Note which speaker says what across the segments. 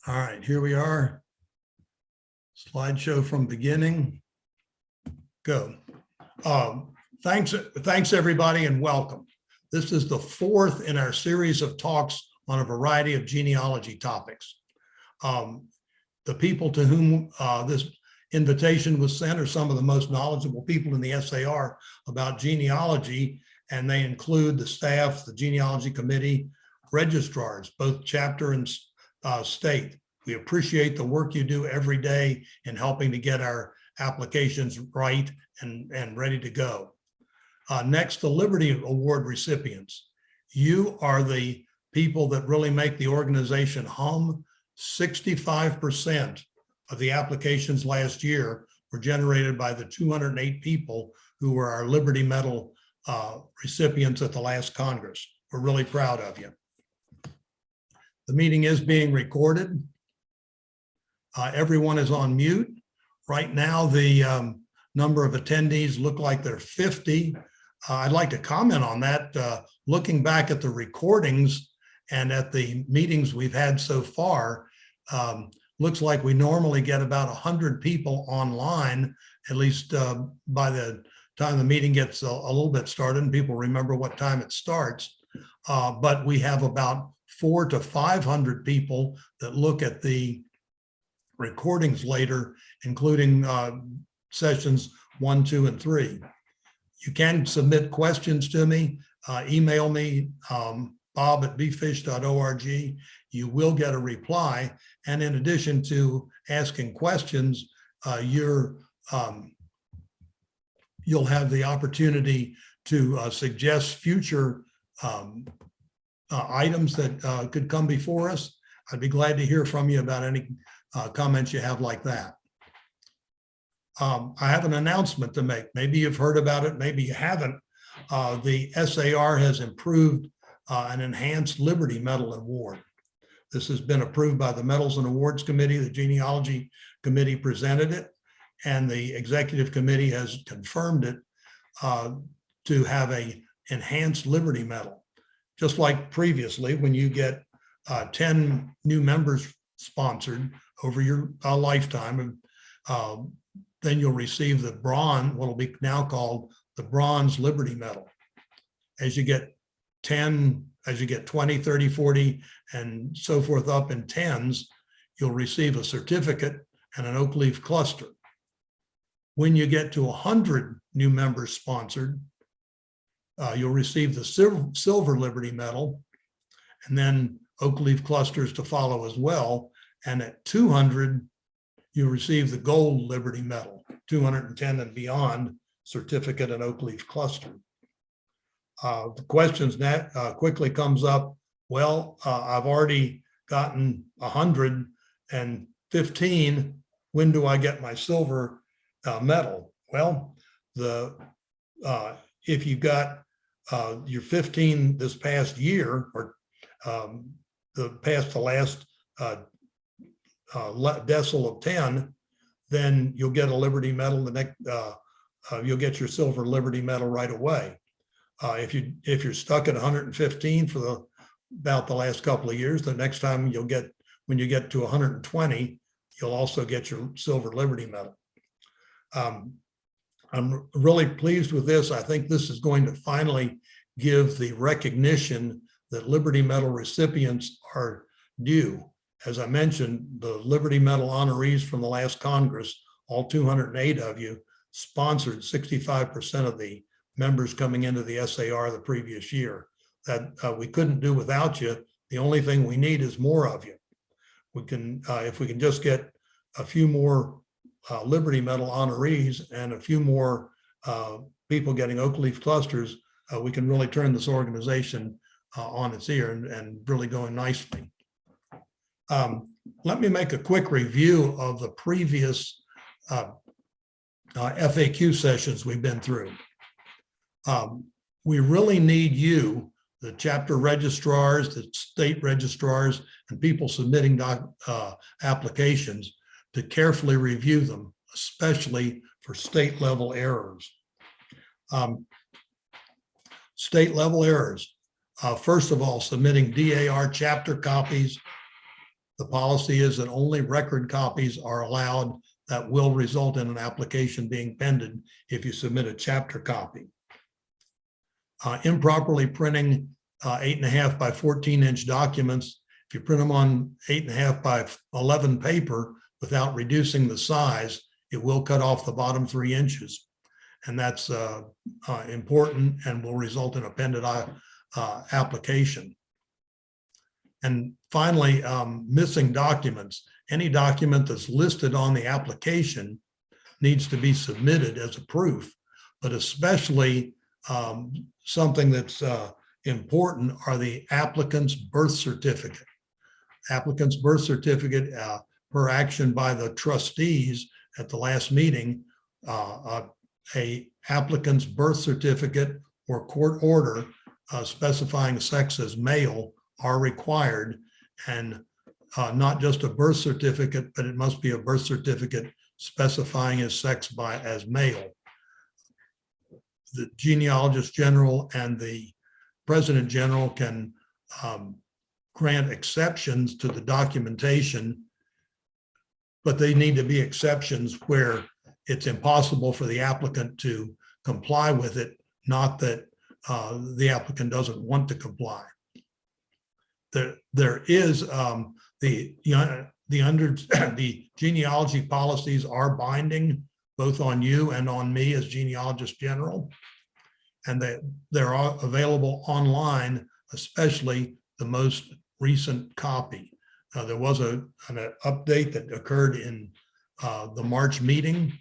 Speaker 1: All right, here we are. Slideshow from beginning. Go. Thanks everybody and welcome. This is the fourth in our series of talks on a variety of genealogy topics. The people to whom this invitation was sent are some of the most knowledgeable people in the SAR about genealogy, and they include the staff, the genealogy committee, registrars, both chapter and state. We appreciate the work you do every day in helping to get our applications right and ready to go. Next, the Liberty Award recipients. You are the people that really make the organization hum. 65% of the applications last year were generated by the 208 people who were our Liberty Medal recipients at the last Congress. We're really proud of you. The meeting is being recorded. Everyone is on mute. Right now, the number of attendees look like they're 50. I'd like to comment on that. Looking back at the recordings and at the meetings we've had so far, looks like we normally get about 100 people online, at least by the time the meeting gets a little bit started and people remember what time it starts. But we have about 400 to 500 people that look at the recordings later, including sessions 1, 2, and 3. You can submit questions to me, email me, bob@bfish.org. You will get a reply. And in addition to asking questions, you'll have the opportunity to suggest future items that could come before us. I'd be glad to hear from you about any comments you have like that. I have an announcement to make. Maybe you've heard about it, maybe you haven't. The SAR has improved an enhanced Liberty Medal Award. This has been approved by the Medals and Awards Committee. The Genealogy Committee presented it, and the Executive Committee has confirmed it to have an enhanced Liberty Medal. Just like previously, when you get 10 new members sponsored over your lifetime, then you'll receive the bronze, what will be now called the Bronze Liberty Medal. As you get 10, as you get 20, 30, 40, and so forth up in tens, you'll receive a certificate and an oak leaf cluster. When you get to 100 new members sponsored, you'll receive the Silver Liberty Medal, and then oak leaf clusters to follow as well. And at 200, you receive the Gold Liberty Medal, 210 and beyond, certificate and oak leaf cluster. The questions that quickly comes up, well, I've already gotten 115. When do I get my silver medal? Well, if you got your 15 this past year, or the last decile of 10, then you'll get a Liberty Medal. The next, you'll get your Silver Liberty Medal right away. If you're stuck at 115 for about the last couple of years, the next time when you get to 120, you'll also get your Silver Liberty Medal. I'm really pleased with this. I think this is going to finally give the recognition that Liberty Medal recipients are due. As I mentioned, the Liberty Medal honorees from the last Congress, all 208 of you, sponsored 65% of the members coming into the SAR the previous year. That we couldn't do without you. The only thing we need is more of you. We can, if we can just get a few more Liberty Medal honorees and a few more people getting oak leaf clusters, we can really turn this organization on its ear and really going nicely. Let me make a quick review of the previous FAQ sessions we've been through. We really need you, the chapter registrars, the state registrars, and people submitting applications, to carefully review them, especially for state level errors. State level errors. First of all, submitting DAR chapter copies The policy is that only record copies are allowed. That will result in an application being pended if you submit a chapter copy. Improperly printing 8.5 by 14-inch documents. If you print them on 8.5 by 11 paper without reducing the size, it will cut off the bottom 3 inches. And that's important and will result in a pending application. And finally, missing documents. Any document that's listed on the application needs to be submitted as a proof, but especially something that's important are the applicant's birth certificate. Applicant's birth certificate, per action by the trustees at the last meeting, a applicant's birth certificate or court order specifying sex as male are required, and not just a birth certificate, but it must be a birth certificate specifying his sex as male. The genealogist general and the president general can grant exceptions to the documentation, but they need to be exceptions where it's impossible for the applicant to comply with it, not that the applicant doesn't want to comply. There is the genealogy policies are binding both on you and on me as genealogist general, and they're all available online, especially the most recent copy. There was an update that occurred in the March meeting,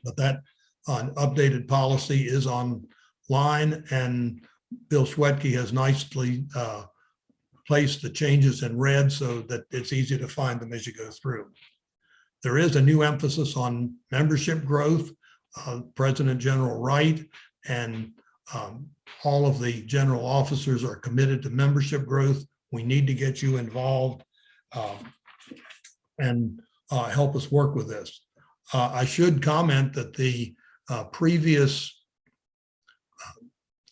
Speaker 1: but that updated policy is online, and Bill Schwetke has nicely placed the changes in red so that it's easy to find them as you go through. There is a new emphasis on membership growth. President General Wright and all of the general officers are committed to membership growth. We need to get you involved and help us work with this. I should comment that the previous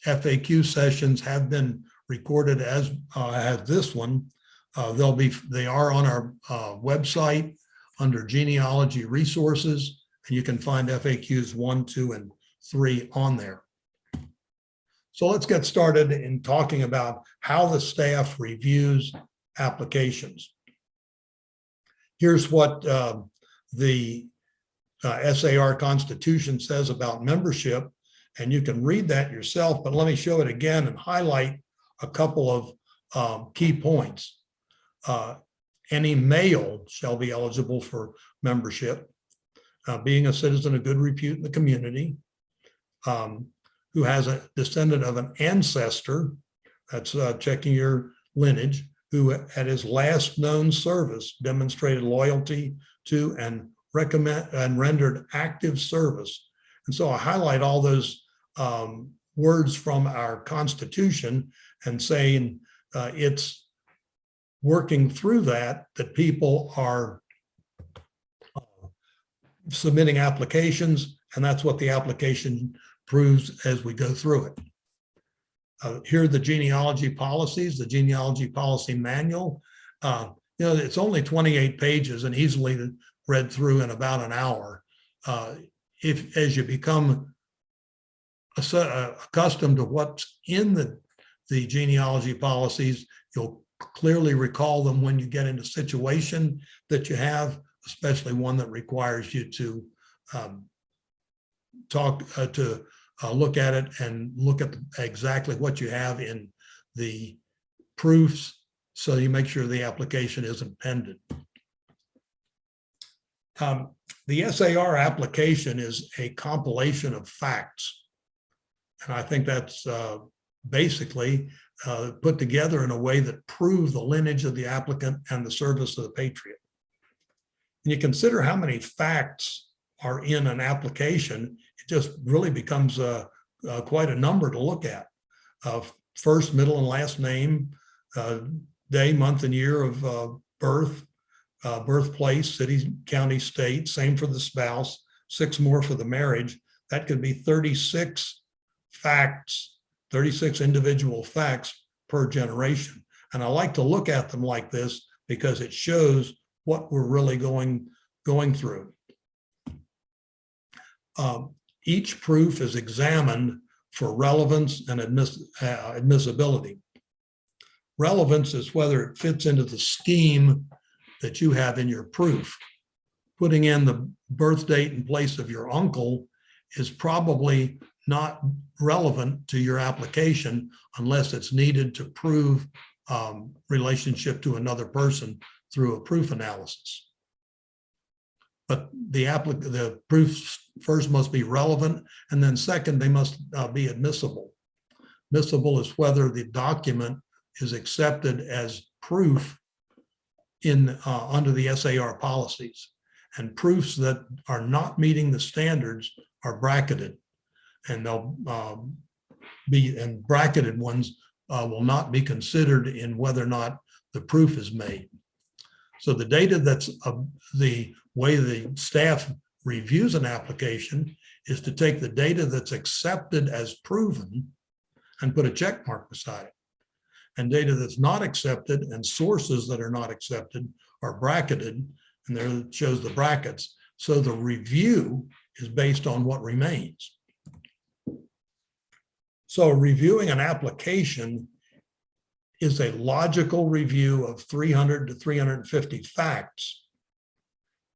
Speaker 1: FAQ sessions have been recorded as this one. They are on our website under genealogy resources, and you can find FAQs 1, 2, and 3 on there. So let's get started in talking about how the staff reviews applications. Here's what the SAR Constitution says about membership, and you can read that yourself, but let me show it again and highlight a couple of key points. Any male shall be eligible for membership, being a citizen of good repute in the community, who has a descendant of an ancestor, that's checking your lineage, who at his last known service demonstrated loyalty to and rendered active service. And so I highlight all those words from our Constitution and saying it's working through that people are submitting applications, and that's what the application proves as we go through it. Here are the genealogy policies, the genealogy policy manual. It's only 28 pages and easily read through in about an hour. As you become accustomed to what's in the genealogy policies, you'll clearly recall them when you get in a situation that you have, especially one that requires you to look at it and look at exactly what you have in the proofs, so you make sure the application isn't pending. The SAR application is a compilation of facts, and I think that's basically put together in a way that prove the lineage of the applicant and the service of the patriot. And you consider how many facts are in an application, it just really becomes quite a number to look at. First, middle, and last name, day, month, and year of birth, birthplace, city, county, state, same for the spouse, 6 more for the marriage. That could be 36 facts, 36 individual facts per generation. And I like to look at them like this because it shows what we're really going through. Each proof is examined for relevance and admissibility. Relevance is whether it fits into the scheme that you have in your proof. Putting in the birth date and place of your uncle is probably not relevant to your application unless it's needed to prove relationship to another person through a proof analysis. But the proofs first must be relevant, and then second, they must be admissible. Admissible is whether the document is accepted as proof in under the SAR policies. And proofs that are not meeting the standards are bracketed, and they'll and bracketed ones will not be considered in whether or not the proof is made. So the data that's the way the staff reviews an application is to take the data that's accepted as proven and put a check mark beside it. And data that's not accepted and sources that are not accepted are bracketed, and there it shows the brackets. So the review is based on what remains. So reviewing an application is a logical review of 300 to 350 facts.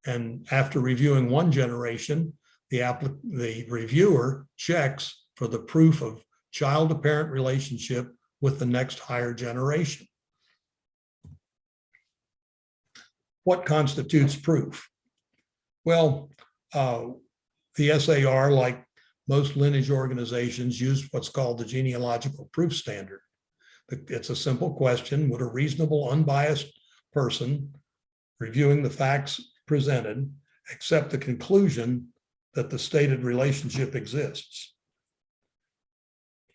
Speaker 1: And after reviewing one generation, the reviewer checks for the proof of child-to-parent relationship with the next higher generation. What constitutes proof? Well, the SAR, like most lineage organizations, use what's called the genealogical proof standard. It's a simple question: would a reasonable, unbiased person reviewing the facts presented accept the conclusion that the stated relationship exists?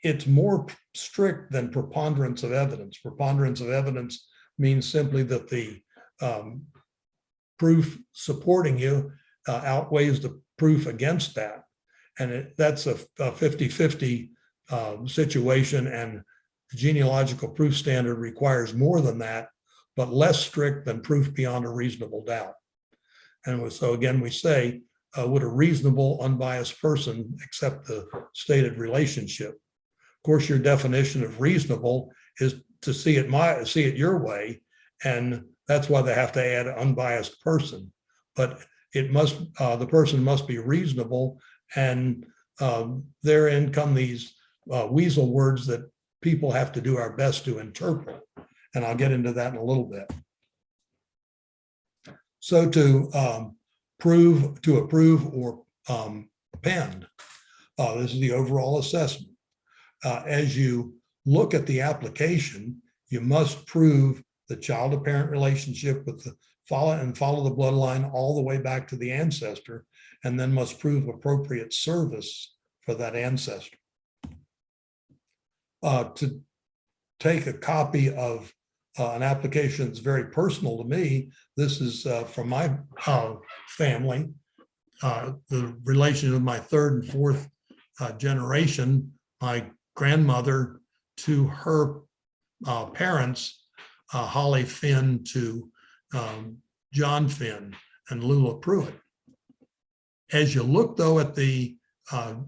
Speaker 1: It's more strict than preponderance of evidence. Preponderance of evidence means simply that the proof supporting you outweighs the proof against that. And that's a 50-50 situation, and the genealogical proof standard requires more than that, but less strict than proof beyond a reasonable doubt. And so again, we say, would a reasonable, unbiased person accept the stated relationship? Of course, your definition of reasonable is to see it your way, and that's why they have to add unbiased person. But it must the person must be reasonable, and therein come these weasel words that people have to do our best to interpret, and I'll get into that in a little bit. So to approve or append, this is the overall assessment. As you look at the application, you must prove the child-to-parent relationship with the follow the bloodline all the way back to the ancestor, and then must prove appropriate service for that ancestor. To take a copy of an application that's very personal to me, this is from my family, the relation of my third and fourth generation, my grandmother to her parents, Holly Finn to John Finn and Lula Pruitt. As you look though at the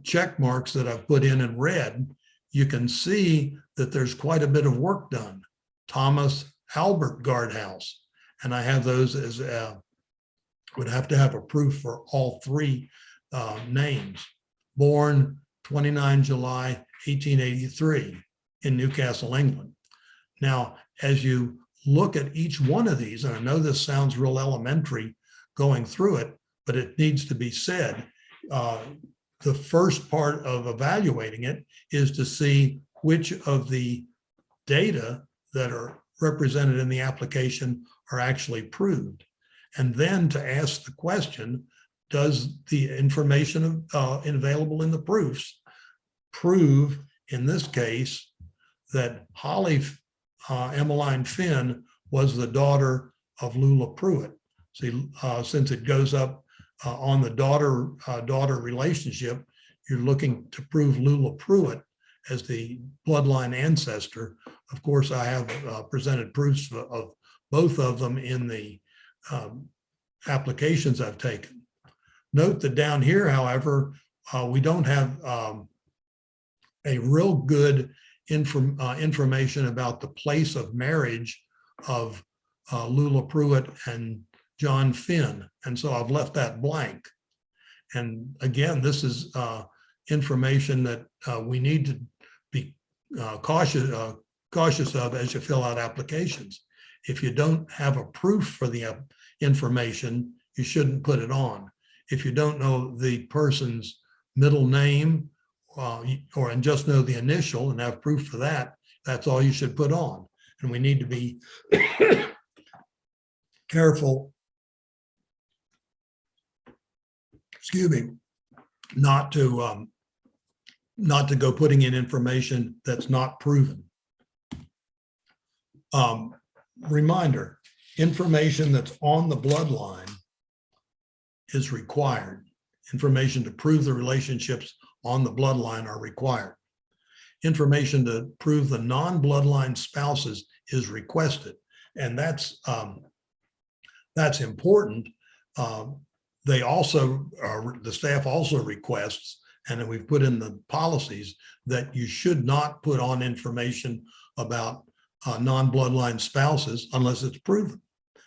Speaker 1: check marks that I've put in red, you can see that there's quite a bit of work done. Thomas Albert Guardhouse, and I have those as would have to have a proof for all three names. Born 29 July 1883 in Newcastle, England. Now, as you look at each one of these, and I know this sounds real elementary going through it, but it needs to be said. The first part of evaluating it is to see which of the data that are represented in the application are actually proved. And then to ask the question, does the information available in the proofs prove, in this case, that Holly Emmeline Finn was the daughter of Lula Pruitt? See, since it goes up on the daughter relationship, you're looking to prove Lula Pruitt as the bloodline ancestor. Of course, I have presented proofs of both of them in the applications I've taken. Note that down here, however, we don't have a real good information about the place of marriage of Lula Pruitt and John Finn. And so I've left that blank. And again, this is information that we need to be cautious of as you fill out applications. If you don't have a proof for the information, you shouldn't put it on. If you don't know the person's middle name and just know the initial and have proof for that, that's all you should put on. And we need to be careful, excuse me, not to go putting in information that's not proven. Reminder, information that's on the bloodline is required. Information to prove the relationships on the bloodline are required. Information to prove the non-bloodline spouses is requested. And that's important. They also, the staff also requests, and then we've put in the policies that you should not put on information about non-bloodline spouses unless it's proven.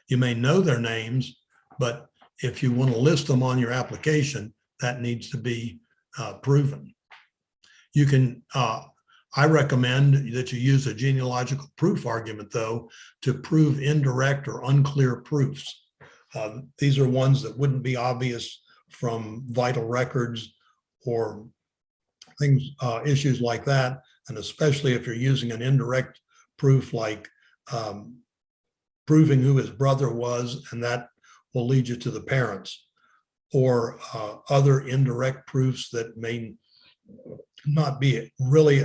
Speaker 1: You may know their names, but if you want to list them on your application, that needs to be proven. You can, I recommend that you use a genealogical proof argument, though, to prove indirect or unclear proofs. These are ones that wouldn't be obvious from vital records or things, issues like that. And especially if you're using an indirect proof like proving who his brother was, and that will lead you to the parents, or other indirect proofs that may not be really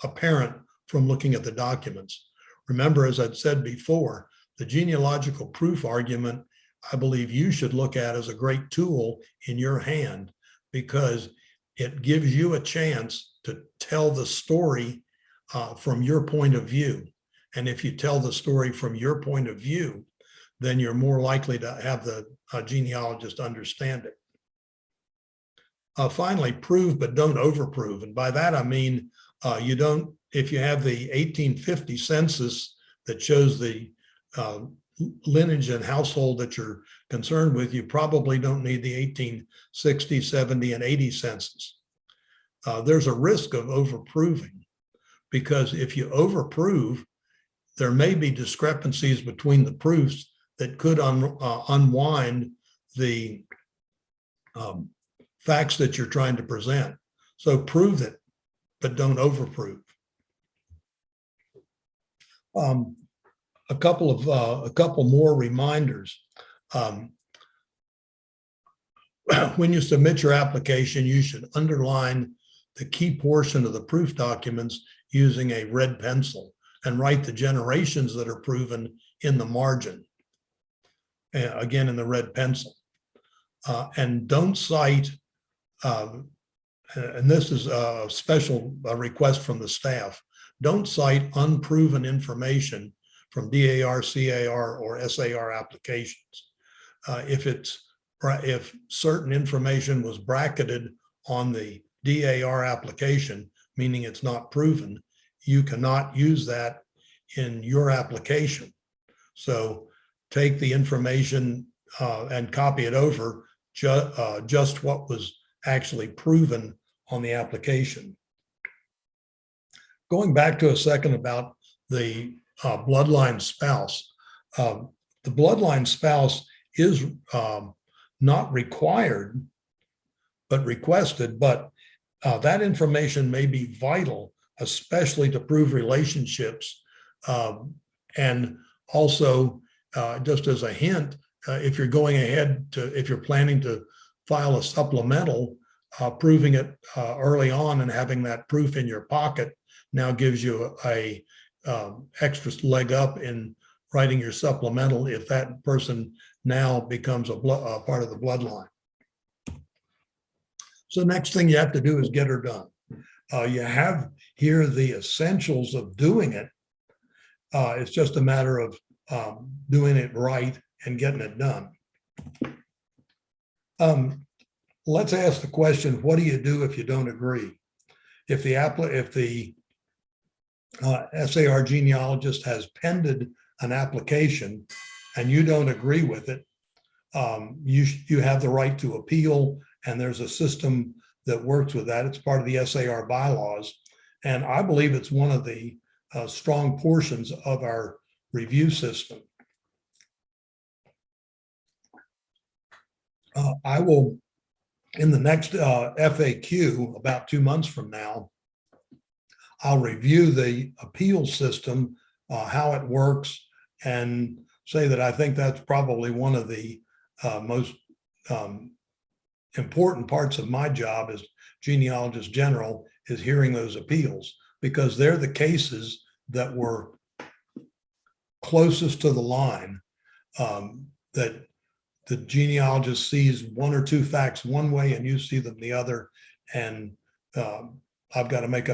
Speaker 1: apparent from looking at the documents. Remember, as I'd said before, the genealogical proof argument, I believe you should look at as a great tool in your hand, because it gives you a chance to tell the story from your point of view. And if you tell the story from your point of view, then you're more likely to have the genealogist understand it. Finally, prove but don't overprove. And by that, I mean, you don't, if you have the 1850 census that shows the lineage and household that you're concerned with, you probably don't need the 1860, 70, and 80 census. There's a risk of overproving, because if you overprove, there may be discrepancies between the proofs that could unwind the facts that you're trying to present. So prove it, but don't overprove. A couple more reminders. When you submit your application, you should underline the key portion of the proof documents using a red pencil, and write the generations that are proven in the margin, again in the red pencil. And don't cite, and this is a special request from the staff, don't cite unproven information from DAR, CAR, or SAR applications. If certain information was bracketed on the DAR application, meaning it's not proven, you cannot use that in your application. So take the information and copy it over just what was actually proven on the application. Going back to a second about the bloodline spouse. The bloodline spouse is not required, but requested, but that information may be vital, especially to prove relationships. And also, just as a hint, if you're going ahead if you're planning to file a supplemental, proving it early on and having that proof in your pocket now gives you a extra leg up in writing your supplemental if that person now becomes a part of the bloodline. So next thing you have to do is get her done. You have here the essentials of doing it. It's just a matter of doing it right and getting it done. Let's ask the question, what do you do if you don't agree? If the SAR genealogist has pended an application and you don't agree with it, you have the right to appeal, and there's a system that works with that. It's part of the SAR bylaws. And I believe it's one of the strong portions of our review system. I will, in the next FAQ, about 2 months from now, I'll review the appeal system, how it works, and say that I think that's probably one of the most important parts of my job as genealogist general, is hearing those appeals, because they're the cases that were closest to the line, that the genealogist sees one or two facts one way and you see them the other, and I've got to make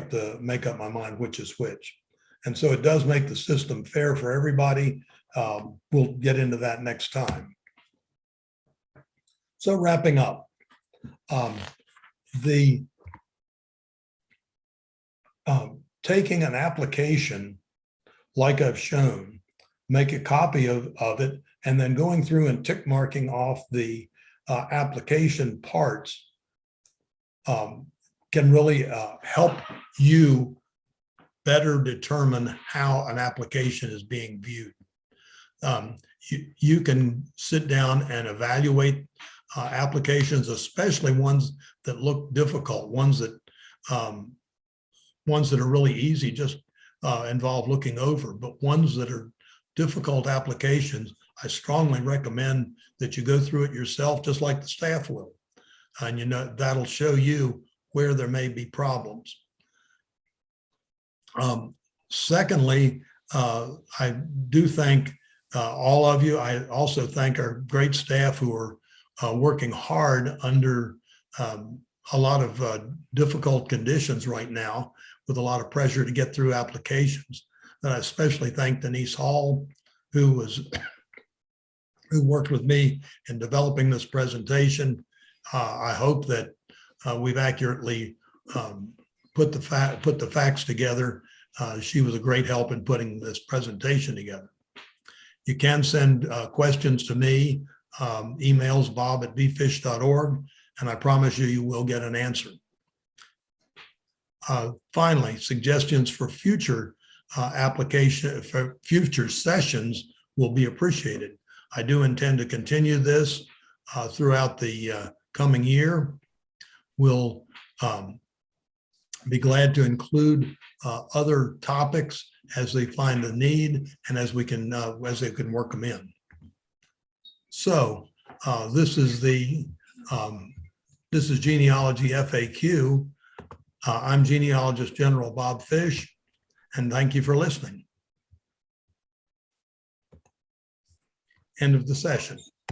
Speaker 1: up my mind which is which. And so it does make the system fair for everybody. We'll get into that next time. So wrapping up, taking an application like I've shown, make a copy of it, and then going through and tick marking off the application parts can really help you better determine how an application is being viewed. You can sit down and evaluate applications, especially ones that look difficult, ones that are really easy, just involve looking over, but ones that are difficult applications, I strongly recommend that you go through it yourself, just like the staff will. And that'll show you where there may be problems. Secondly, I do thank all of you. I also thank our great staff who are working hard under a lot of difficult conditions right now, with a lot of pressure to get through applications. And I especially thank Denise Hall, who worked with me in developing this presentation. I hope that we've accurately put the facts together. She was a great help in putting this presentation together. You can send questions to me, emails bob@bfish.org, and I promise you will get an answer. Finally, suggestions for future for future sessions will be appreciated. I do intend to continue this throughout the coming year. We'll be glad to include other topics as they find a need and as they can work them in. So this is Genealogy FAQ. I'm Genealogist General Bob Fish, and thank you for listening. End of the session.